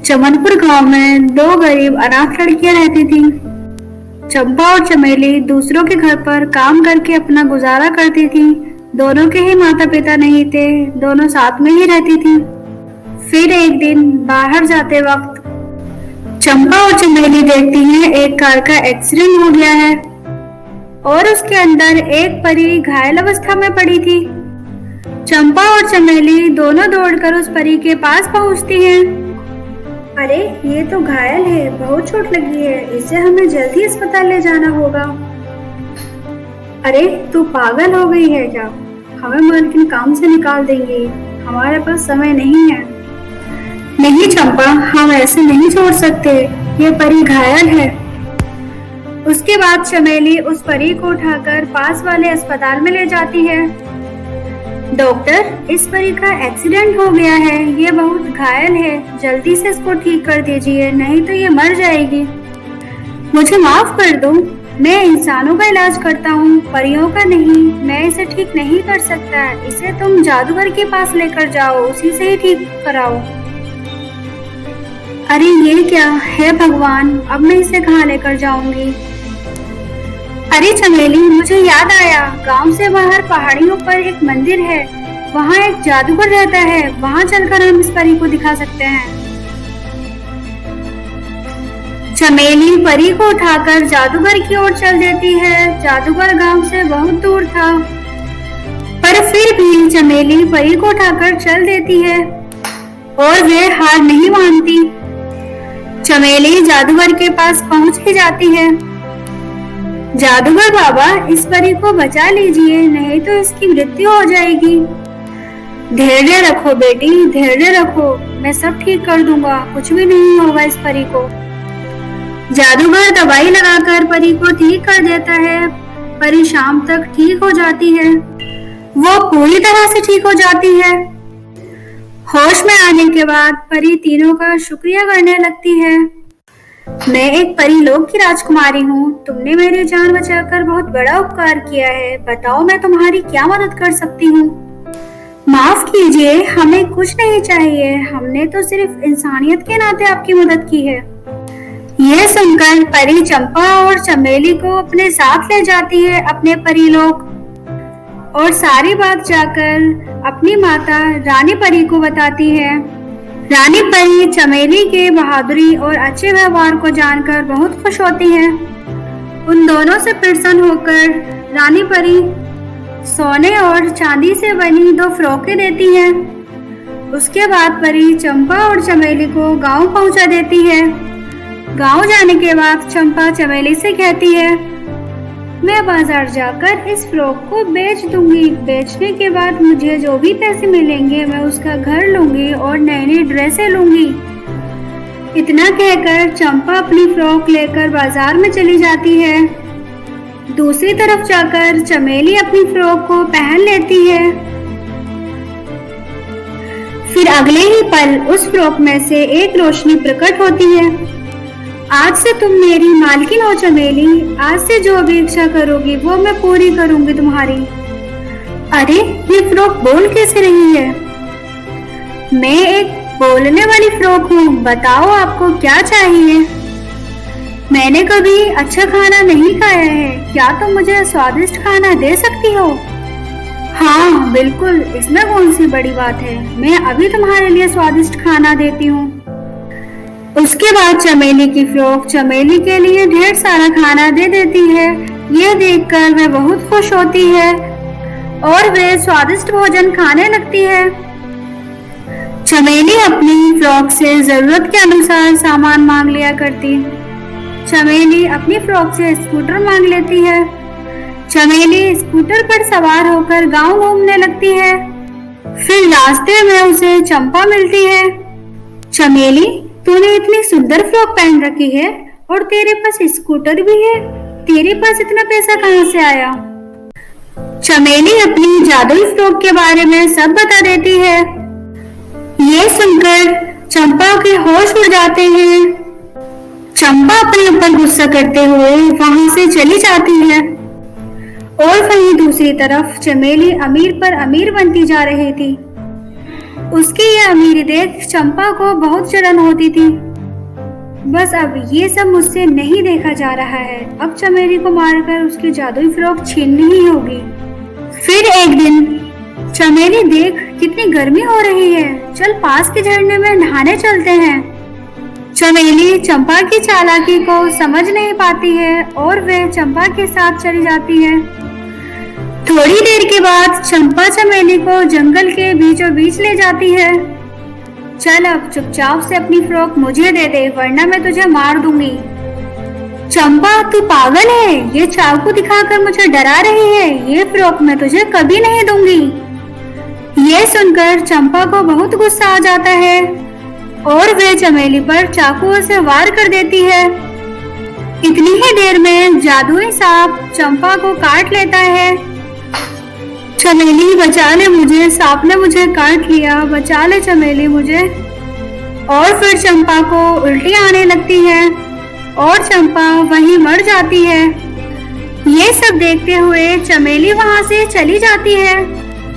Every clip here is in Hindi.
चमनपुर गांव में दो गरीब अनाथ लड़कियां रहती थीं। चंपा और चमेली दूसरों के घर पर काम करके अपना गुजारा करती थीं। दोनों के ही माता पिता नहीं थे, दोनों साथ में ही रहती थीं। फिर एक दिन बाहर जाते वक्त चंपा और चमेली देखती हैं एक कार का एक्सीडेंट हो गया है और उसके अंदर एक परी घायल अवस्था में पड़ी थी। चंपा और चमेली दोनों दौड़कर उस परी के पास पहुंचती हैं। अरे ये तो घायल है, बहुत चोट लगी है, इसे हमें जल्दी अस्पताल ले जाना होगा। अरे तू पागल हो गई है क्या? हमें मालकिन काम से निकाल देंगे, हमारे पास समय नहीं है। नहीं चंपा, हम ऐसे नहीं छोड़ सकते, ये परी घायल है। उसके बाद चमेली उस परी को उठाकर पास वाले अस्पताल में ले जाती है। डॉक्टर, इस परी का एक्सीडेंट हो गया है, ये बहुत घायल है, जल्दी से इसको ठीक कर दीजिए, नहीं तो ये मर जाएगी। मुझे माफ कर दो, मैं इंसानों का इलाज करता हूँ, परियों का नहीं। मैं इसे ठीक नहीं कर सकता, इसे तुम जादूगर के पास लेकर जाओ, उसी से ही ठीक कराओ। अरे ये क्या है भगवान, अब मैं इसे कहाँ लेकर जाऊंगी? अरे चमेली, मुझे याद आया, गांव से बाहर पहाड़ियों पर एक मंदिर है, वहाँ एक जादूगर रहता है, वहाँ चलकर हम इस परी को दिखा सकते हैं। चमेली परी को उठाकर जादूगर की ओर चल देती है। जादूगर गांव से बहुत दूर था, पर फिर भी चमेली परी को उठाकर चल देती है और वे हार नहीं मानती। चमेली जादूगर के पास पहुंच ही जाती है। जादूगर बाबा, इस परी को बचा लीजिए, नहीं तो इसकी मृत्यु हो जाएगी। धैर्य रखो बेटी, धैर्य रखो, मैं सब ठीक कर दूंगा, कुछ भी नहीं होगा इस परी को। जादूगर दवाई लगाकर परी को ठीक कर देता है। परी शाम तक ठीक हो जाती है, वो पूरी तरह से ठीक हो जाती है। होश में आने के बाद परी तीनों का शुक्रिया करने लगती है। मैं एक परीलोक की राजकुमारी हूँ, तुमने मेरी जान बचाकर बहुत बड़ा उपकार किया है, बताओ मैं तुम्हारी क्या मदद कर सकती हूँ? माफ कीजिए, हमें कुछ नहीं चाहिए, हमने तो सिर्फ इंसानियत के नाते आपकी मदद की है। यह सुनकर परी चंपा और चमेली को अपने साथ ले जाती है अपने परीलोक और सारी बात जाकर अपनी माता रानी परी को बताती है। रानी परी चमेली के बहादुरी और अच्छे व्यवहार को जानकर बहुत खुश होती है। उन दोनों से प्रसन्न होकर रानी परी सोने और चांदी से बनी 2 फ्रॉकें देती है। उसके बाद परी चंपा और चमेली को गांव पहुंचा देती है। गांव जाने के बाद चंपा चमेली से कहती है, मैं बाजार जाकर इस फ्रॉक को बेच दूंगी, बेचने के बाद मुझे जो भी पैसे मिलेंगे मैं उसका घर लूंगी और नई नई ड्रेसें लूंगी। इतना कहकर चंपा अपनी फ्रॉक लेकर बाजार में चली जाती है। दूसरी तरफ जाकर चमेली अपनी फ्रॉक को पहन लेती है। फिर अगले ही पल उस फ्रॉक में से एक रोशनी प्रकट होती है। आज से तुम मेरी मालकिन हो चमेली, आज से जो भी इच्छा करोगी वो मैं पूरी करूंगी तुम्हारी। अरे ये फ्रॉक बोल कैसे रही है? मैं एक बोलने वाली फ्रॉक हूँ, बताओ आपको क्या चाहिए? मैंने कभी अच्छा खाना नहीं खाया है, क्या तुम मुझे स्वादिष्ट खाना दे सकती हो? हाँ बिल्कुल, इसमें कौन सी बड़ी बात है, मैं अभी तुम्हारे लिए स्वादिष्ट खाना देती हूँ। उसके बाद चमेली की फ्रॉक चमेली के लिए ढेर सारा खाना दे देती है। यह देखकर वह बहुत खुश होती है और वे स्वादिष्ट भोजन खाने लगती है। चमेली अपनी फ्रॉक से जरूरत के अनुसार सामान मांग लिया करती। चमेली अपनी फ्रॉक से स्कूटर मांग लेती है। चमेली स्कूटर पर सवार होकर गांव घूमने लगती है। फिर रास्ते में उसे चंपा मिलती है। चमेली, तूने इतनी सुंदर फ्रॉक पहन रखी है और तेरे पास स्कूटर भी है, तेरे पास इतना पैसा कहाँ से आया? चमेली अपनी जादुई फ्रॉक के बारे में सब बता देती है। ये सुनकर चंपा के होश उड़ जाते हैं। चंपा अपने ऊपर गुस्सा करते हुए वहां से चली जाती है और वहीं दूसरी तरफ चमेली अमीर पर अमीर बनती जा रही थी। उसकी ये अमीरी देख चंपा को बहुत जलन होती थी। बस अब ये सब मुझसे नहीं देखा जा रहा है। अब चमेली को मारकर उसकी जादुई फ्रॉक छीननी ही होगी। फिर एक दिन, चमेली देख कितनी गर्मी हो रही है, चल पास के झरने में नहाने चलते हैं। चमेली चंपा की चालाकी को समझ नहीं पाती है और वह चंपा के साथ चली जाती है। थोड़ी देर के बाद चंपा चमेली को जंगल के बीचों बीच ले जाती है। चल अब चुपचाप से अपनी फ्रॉक मुझे दे दे, वरना मैं तुझे मार दूंगी। चंपा, तू पागल है? ये चाकू दिखाकर मुझे डरा रही है। ये फ्रॉक मैं तुझे कभी नहीं दूंगी। ये सुनकर चंपा को बहुत गुस्सा आ जाता है और वह चमेली पर चाकुओं से वार कर देती है। इतनी ही देर में जादुई सांप चंपा को काट लेता है। चमेली, बचा ले मुझे, सांप ने मुझे काट लिया, बचा ले चमेली मुझे। और फिर चंपा को उल्टी आने लगती है और चंपा वहीं मर जाती है। ये सब देखते हुए चमेली वहां से चली जाती है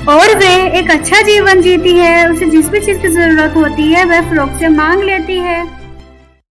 और वह एक अच्छा जीवन जीती है। उसे जिस भी चीज की जरूरत होती है वह फ्रॉक से मांग लेती है।